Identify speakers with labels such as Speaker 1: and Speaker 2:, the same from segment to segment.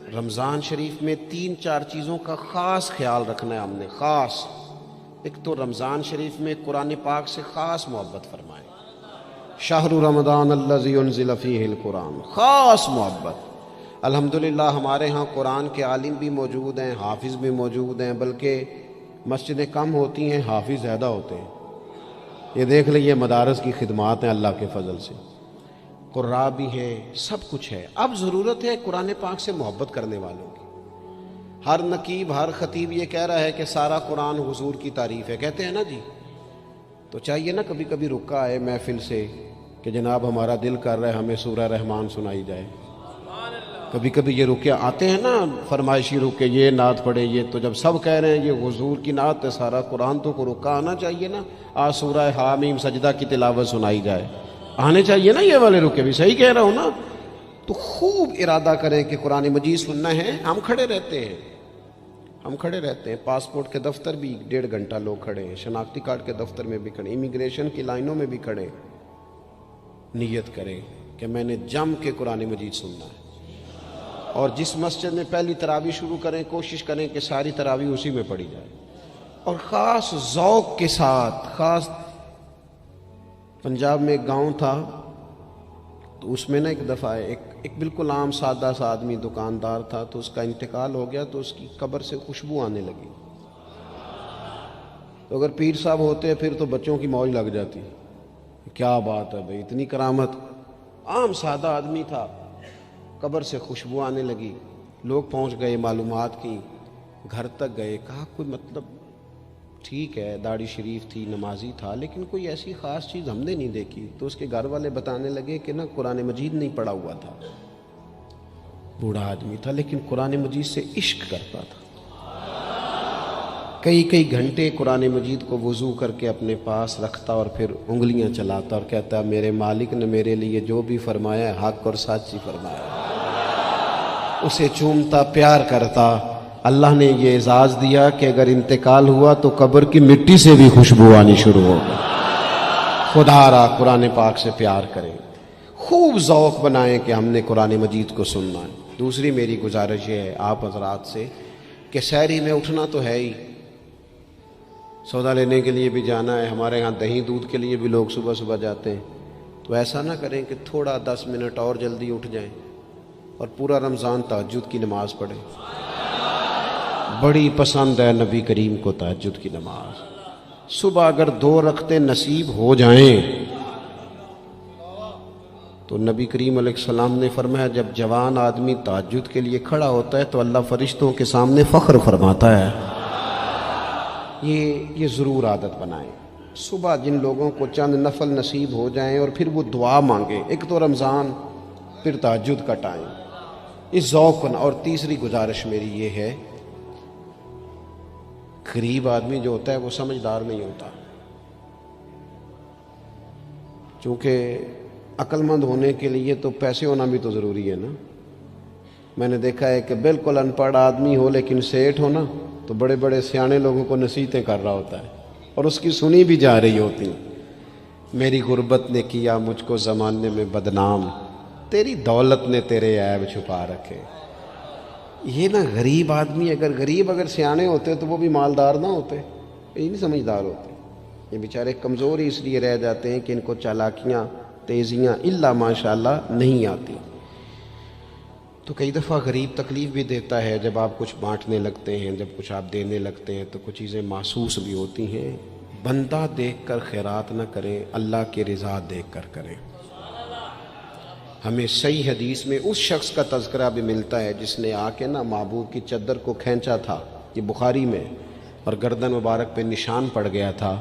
Speaker 1: رمضان شریف میں 3-4 چیزوں کا خاص خیال رکھنا ہے ہم نے، خاص۔ ایک تو رمضان شریف میں قرآن پاک سے خاص محبت فرمائے، شہر رمضان الذی انزل فیہ القرآن، خاص محبت۔ الحمدللہ ہمارے ہاں قرآن کے عالم بھی موجود ہیں، حافظ بھی موجود ہیں، بلکہ مسجدیں کم ہوتی ہیں، حافظ زیادہ ہوتے ہیں۔ یہ دیکھ لئے مدارس کی خدمات ہیں اللہ کے فضل سے، قراء بھی ہیں، سب کچھ ہے۔ اب ضرورت ہے قرآن پاک سے محبت کرنے والوں کی۔ ہر نقیب، ہر خطیب یہ کہہ رہا ہے کہ سارا قرآن حضور کی تعریف ہے، کہتے ہیں نا جی، تو چاہیے نا کبھی کبھی رکا آئے محفل سے کہ جناب ہمارا دل کر رہا ہے ہمیں سورہ رحمان سنائی جائے۔ کبھی کبھی یہ رکے آتے ہیں نا فرمائشی رکے، یہ نعت پڑھے، یہ تو جب سب کہہ رہے ہیں یہ حضور کی نعت ہے سارا قرآن، تو کو رکا آنا چاہیے نا، آج سورہ حامیم سجدہ کی تلاوت سنائی جائے، آنے چاہیے نا یہ والے رکے بھی، صحیح کہہ رہا ہوں نا؟ تو خوب ارادہ کریں کہ قرآن مجید سننا ہے۔ ہم کھڑے رہتے ہیں، پاسپورٹ کے دفتر بھی 1.5 گھنٹہ لوگ کھڑے ہیں، شناختی کارڈ کے دفتر میں بھی کھڑے، امیگریشن کی لائنوں میں بھی کھڑے۔ نیت کریں کہ میں نے جم کے قرآن مجید سننا ہے، اور جس مسجد میں پہلی تراویح شروع کریں کوشش کریں کہ ساری تراویح اسی میں پڑھی جائے، اور خاص ذوق کے ساتھ۔ خاص پنجاب میں ایک گاؤں تھا، تو اس میں نا ایک دفعہ ایک بالکل عام سادہ سا آدمی دکاندار تھا، تو اس کا انتقال ہو گیا، تو اس کی قبر سے خوشبو آنے لگی۔ تو اگر پیر صاحب ہوتے پھر تو بچوں کی موج لگ جاتی، کیا بات ہے بھئی، اتنی کرامت۔ عام سادہ آدمی تھا، قبر سے خوشبو آنے لگی، لوگ پہنچ گئے، معلومات کی، گھر تک گئے، کہا کوئی مطلب ٹھیک ہے داڑھی شریف تھی، نمازی تھا، لیکن کوئی ایسی خاص چیز ہم نے نہیں دیکھی۔ تو اس کے گھر والے بتانے لگے کہ نا قرآن مجید نہیں پڑھا ہوا تھا، بوڑھا آدمی تھا لیکن قرآن مجید سے عشق کرتا تھا، کئی گھنٹے قرآن مجید کو وضو کر کے اپنے پاس رکھتا اور پھر انگلیاں چلاتا اور کہتا میرے مالک نے میرے لیے جو بھی فرمایا ہے حق اور سچ ہی فرمایا ہے۔ اسے چومتا، پیار کرتا۔ اللہ نے یہ اعزاز دیا کہ اگر انتقال ہوا تو قبر کی مٹی سے بھی خوشبو آنی شروع ہو گئی۔ خدا را قرآن پاک سے پیار کریں، خوب ذوق بنائیں کہ ہم نے قرآن مجید کو سننا ہے۔ دوسری میری گزارش یہ ہے آپ حضرات سے کہ سحری میں اٹھنا تو ہے ہی، سودا لینے کے لیے بھی جانا ہے، ہمارے یہاں دہی دودھ کے لیے بھی لوگ صبح صبح جاتے ہیں، تو ایسا نہ کریں کہ تھوڑا 10 منٹ اور جلدی اٹھ جائیں اور پورا رمضان تہجد کی نماز پڑھیں۔ بڑی پسند ہے نبی کریم کو تہجد کی نماز۔ صبح اگر 2 رکعتیں نصیب ہو جائیں تو نبی کریم علیہ السلام نے فرمایا جب جوان آدمی تہجد کے لیے کھڑا ہوتا ہے تو اللہ فرشتوں کے سامنے فخر فرماتا ہے۔ یہ ضرور عادت بنائیں، صبح جن لوگوں کو چند نفل نصیب ہو جائیں اور پھر وہ دعا مانگیں، ایک تو رمضان پھر تہجد کا ٹائم، اس ذوق بنا۔ اور تیسری گزارش میری یہ ہے، غریب آدمی جو ہوتا ہے وہ سمجھدار نہیں ہوتا، چونکہ عقل مند ہونے کے لیے تو پیسے ہونا بھی تو ضروری ہے نا۔ میں نے دیکھا ہے کہ بالکل ان پڑھ آدمی ہو لیکن سیٹھ ہو نا، تو بڑے بڑے سیانے لوگوں کو نصیحتیں کر رہا ہوتا ہے اور اس کی سنی بھی جا رہی ہوتی۔ میری غربت نے کیا مجھ کو زمانے میں بدنام، تیری دولت نے تیرے عیب چھپا رکھے۔ یہ نا غریب آدمی، اگر سیانے ہوتے تو وہ بھی مالدار نہ ہوتے، یہ نہیں سمجھدار ہوتے، یہ بیچارے کمزور ہی اس لیے رہ جاتے ہیں کہ ان کو چالاکیاں، تیزیاں الا ماشاءاللہ نہیں آتی۔ تو کئی دفعہ غریب تکلیف بھی دیتا ہے، جب آپ کچھ بانٹنے لگتے ہیں، جب کچھ آپ دینے لگتے ہیں تو کچھ چیزیں محسوس بھی ہوتی ہیں۔ بندہ دیکھ کر خیرات نہ کریں، اللہ کی رضا دیکھ کر کریں۔ ہمیں صحیح حدیث میں اس شخص کا تذکرہ بھی ملتا ہے جس نے آ کے نا محبوب کی چادر کو کھینچا تھا، یہ بخاری میں، اور گردن مبارک پہ نشان پڑ گیا تھا۔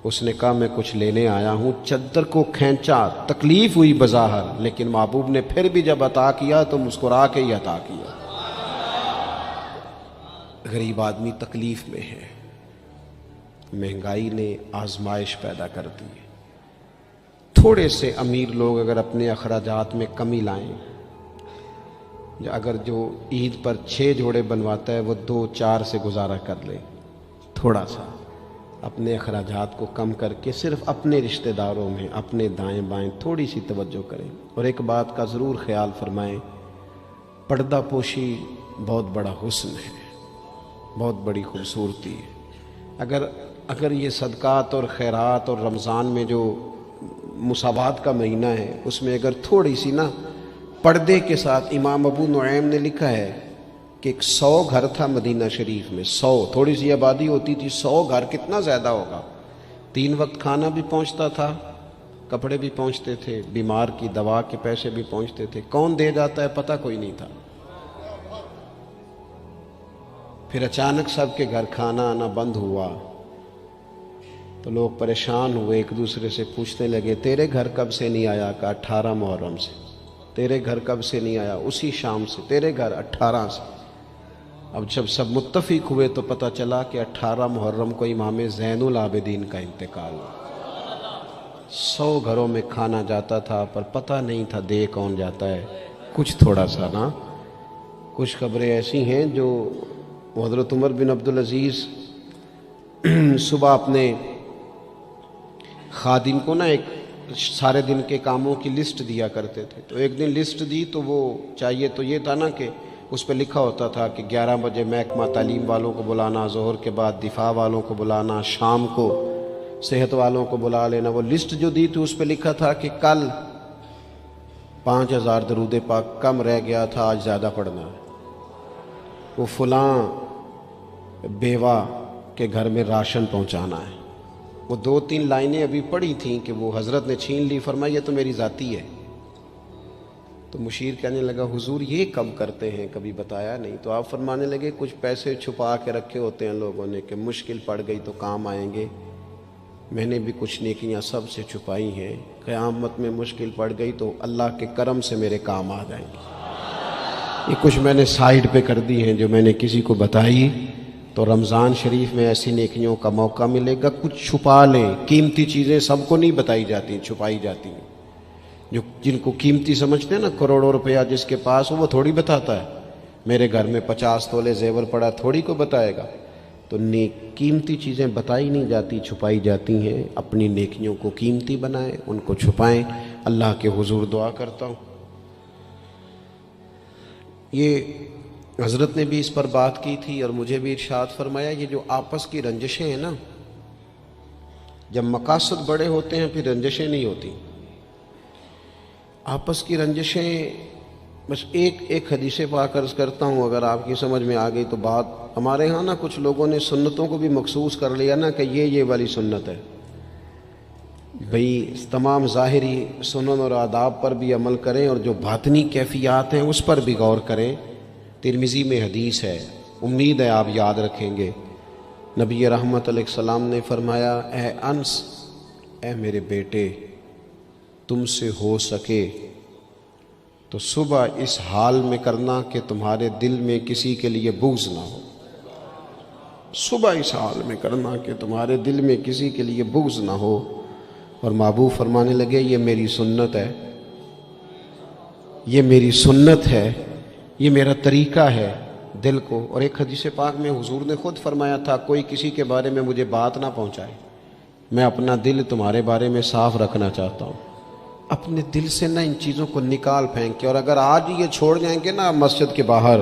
Speaker 1: اس نے کہا میں کچھ لینے آیا ہوں، چادر کو کھینچا، تکلیف ہوئی بظاہر، لیکن محبوب نے پھر بھی جب عطا کیا تو مسکرا کے ہی عطا کیا۔ غریب آدمی تکلیف میں ہے، مہنگائی نے آزمائش پیدا کر دی۔ تھوڑے سے امیر لوگ اگر اپنے اخراجات میں کمی لائیں، اگر جو عید پر 6 جوڑے بنواتا ہے وہ 2-4 سے گزارا کر لے، تھوڑا سا اپنے اخراجات کو کم کر کے صرف اپنے رشتہ داروں میں، اپنے دائیں بائیں تھوڑی سی توجہ کریں۔ اور ایک بات کا ضرور خیال فرمائیں، پردہ پوشی بہت بڑا حسن ہے، بہت بڑی خوبصورتی ہے۔ اگر یہ صدقات اور خیرات اور رمضان میں جو مساوات کا مہینہ ہے، اس میں اگر تھوڑی سی نا پردے کے ساتھ، امام ابو نعیم نے لکھا ہے کہ 100 گھر تھا مدینہ شریف میں، 100 تھوڑی سی آبادی ہوتی تھی، 100 گھر کتنا زیادہ ہوگا، 3 وقت کھانا بھی پہنچتا تھا، کپڑے بھی پہنچتے تھے، بیمار کی دوا کے پیسے بھی پہنچتے تھے، کون دے جاتا ہے پتہ کوئی نہیں تھا۔ پھر اچانک سب کے گھر کھانا آنا بند ہوا تو لوگ پریشان ہوئے، ایک دوسرے سے پوچھنے لگے تیرے گھر کب سے نہیں آیا؟ کہ 18 محرم سے۔ تیرے گھر کب سے نہیں آیا؟ اسی شام سے۔ تیرے گھر 18 سے۔ اب جب سب متفق ہوئے تو پتہ چلا کہ 18 محرم کو امام زین العابدین کا انتقال ہوا۔ 100 گھروں میں کھانا جاتا تھا پر پتہ نہیں تھا دے کون جاتا ہے۔ کچھ تھوڑا سا نا، کچھ خبریں ایسی ہیں جو حضرت عمر بن عبدالعزیز صبح اپنے خادم کو نا ایک سارے دن کے کاموں کی لسٹ دیا کرتے تھے، تو ایک دن لسٹ دی تو وہ چاہیے تو یہ تھا نا کہ اس پہ لکھا ہوتا تھا کہ 11 بجے محکمہ تعلیم والوں کو بلانا، ظہر کے بعد دفاع والوں کو بلانا، شام کو صحت والوں کو بلا لینا۔ وہ لسٹ جو دی تھی اس پہ لکھا تھا کہ کل 5000 درود پاک کم رہ گیا تھا، آج زیادہ پڑھنا ہے۔ وہ فلاں بیوہ کے گھر میں راشن پہنچانا ہے۔ وہ 2-3 لائنیں ابھی پڑھی تھیں کہ وہ حضرت نے چھین لی، فرمایا یہ تو میری ذاتی ہے۔ تو مشیر کہنے لگا حضور یہ کب کرتے ہیں؟ کبھی بتایا نہیں۔ تو آپ فرمانے لگے کچھ پیسے چھپا کے رکھے ہوتے ہیں لوگوں نے کہ مشکل پڑ گئی تو کام آئیں گے۔ میں نے بھی کچھ نیکیاں سب سے چھپائی ہیں، قیامت میں مشکل پڑ گئی تو اللہ کے کرم سے میرے کام آ جائیں گے۔ یہ کچھ میں نے سائیڈ پہ کر دی ہیں جو میں نے کسی کو بتائی، تو رمضان شریف میں ایسی نیکیوں کا موقع ملے گا۔ کچھ چھپا لیں، قیمتی چیزیں سب کو نہیں بتائی جاتی، چھپائی جاتی ہیں۔ جو جن کو قیمتی سمجھتے ہیں نا، کروڑوں روپیہ جس کے پاس ہو وہ تھوڑی بتاتا ہے میرے گھر میں 50 تولے زیور پڑا، تھوڑی کو بتائے گا۔ تو قیمتی چیزیں بتائی نہیں جاتی، چھپائی جاتی ہیں۔ اپنی نیکیوں کو قیمتی بنائیں، ان کو چھپائیں۔ اللہ کے حضور دعا کرتا ہوں، یہ حضرت نے بھی اس پر بات کی تھی اور مجھے بھی ارشاد فرمایا، یہ جو آپس کی رنجشیں ہیں نا، جب مقاصد بڑے ہوتے ہیں پھر رنجشیں نہیں ہوتی۔ آپس کی رنجشیں، بس ایک حدیث پاک عرض کرتا ہوں، اگر آپ کی سمجھ میں آ گئی تو بات۔ ہمارے ہاں نا کچھ لوگوں نے سنتوں کو بھی مخصوص کر لیا نا کہ یہ والی سنت ہے۔ بھئی تمام ظاہری سنن اور آداب پر بھی عمل کریں اور جو باطنی کیفیات ہیں اس پر بھی غور کریں۔ ترمذی میں حدیث ہے، امید ہے آپ یاد رکھیں گے۔ نبی رحمت علیہ السلام نے فرمایا، اے انس، اے میرے بیٹے، تم سے ہو سکے تو صبح اس حال میں کرنا کہ تمہارے دل میں کسی کے لیے بغض نہ ہو۔ صبح اس حال میں کرنا کہ تمہارے دل میں کسی کے لیے بغض نہ ہو۔ اور محبوب فرمانے لگے، یہ میری سنت ہے، یہ میری سنت ہے، یہ میرا طریقہ ہے دل کو۔ اور ایک حدیث پاک میں حضور نے خود فرمایا تھا، کوئی کسی کے بارے میں مجھے بات نہ پہنچائے، میں اپنا دل تمہارے بارے میں صاف رکھنا چاہتا ہوں۔ اپنے دل سے نہ ان چیزوں کو نکال پھینک کے، اور اگر آج یہ چھوڑ جائیں گے نا مسجد کے باہر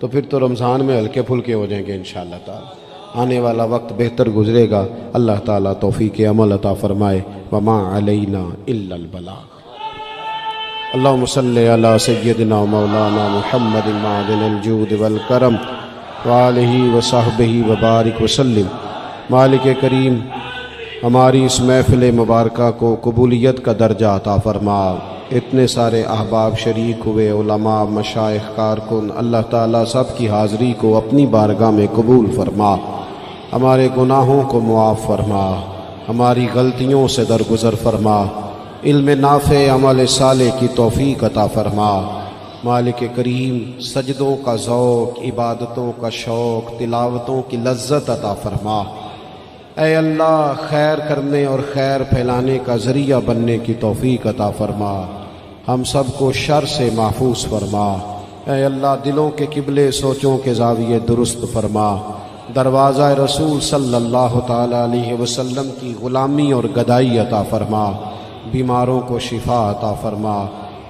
Speaker 1: تو پھر تو رمضان میں ہلکے پھلکے ہو جائیں گے انشاءاللہ تعالی۔ آنے والا وقت بہتر گزرے گا۔ اللہ تعالیٰ توفیق عمل عطا فرمائے۔ وما علینا الا البلاغ۔ اللہم صلی علی سیدنا و مولانا محمد معدن الجود والکرم وآلہ وصحبہ وبارک وسلم۔ مالک کریم ہماری اس محفل مبارکہ کو قبولیت کا درجہ عطا فرما۔ اتنے سارے احباب شریک ہوئے، علماء، مشائخ، کارکن، اللہ تعالیٰ سب کی حاضری کو اپنی بارگاہ میں قبول فرما۔ ہمارے گناہوں کو معاف فرما، ہماری غلطیوں سے درگزر فرما، علم نافع، عمل صالح کی توفیق عطا فرما۔ مالک کریم سجدوں کا ذوق، عبادتوں کا شوق، تلاوتوں کی لذت عطا فرما۔ اے اللہ، خیر کرنے اور خیر پھیلانے کا ذریعہ بننے کی توفیق عطا فرما۔ ہم سب کو شر سے محفوظ فرما۔ اے اللہ، دلوں کے قبلے، سوچوں کے زاویے درست فرما۔ دروازہ رسول صلی اللہ تعالی علیہ وسلم کی غلامی اور گدائی عطا فرما۔ بیماروں کو شفا عطا فرما۔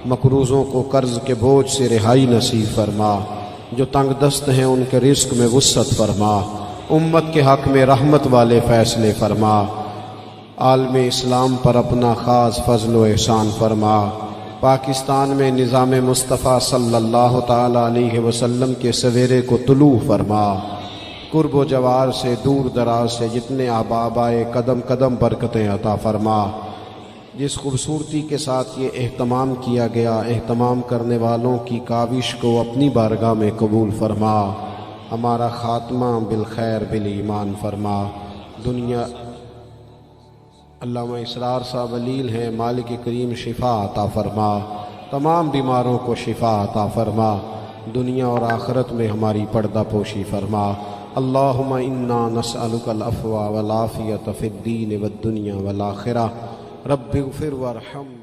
Speaker 1: مقروضوں کو قرض کے بوجھ سے رہائی نصیب فرما، جو تنگ دست ہیں ان کے رزق میں وسعت فرما، امت کے حق میں رحمت والے فیصلے فرما، عالم اسلام پر اپنا خاص فضل و احسان فرما، پاکستان میں نظام مصطفیٰ صلی اللہ تعالی علیہ وسلم کے سویرے کو طلوع فرما، قرب و جوار سے دور دراز سے جتنے احباب آئے قدم قدم برکتیں عطا فرما، جس خوبصورتی کے ساتھ یہ اہتمام کیا گیا، اہتمام کرنے والوں کی کاوش کو اپنی بارگاہ میں قبول فرما، ہمارا خاتمہ بالخیر بالایمان فرما۔ دنیا علامہ اسرار صاحب علیل ہیں، مالک کریم شفا عطا فرما، تمام بیماروں کو شفا عطا فرما، دنیا اور آخرت میں ہماری پردہ پوشی فرما۔ اللہم انا نسألک العفو والعافیۃ فی الدین والدنیا والآخرہ، رب اغفر وارحم۔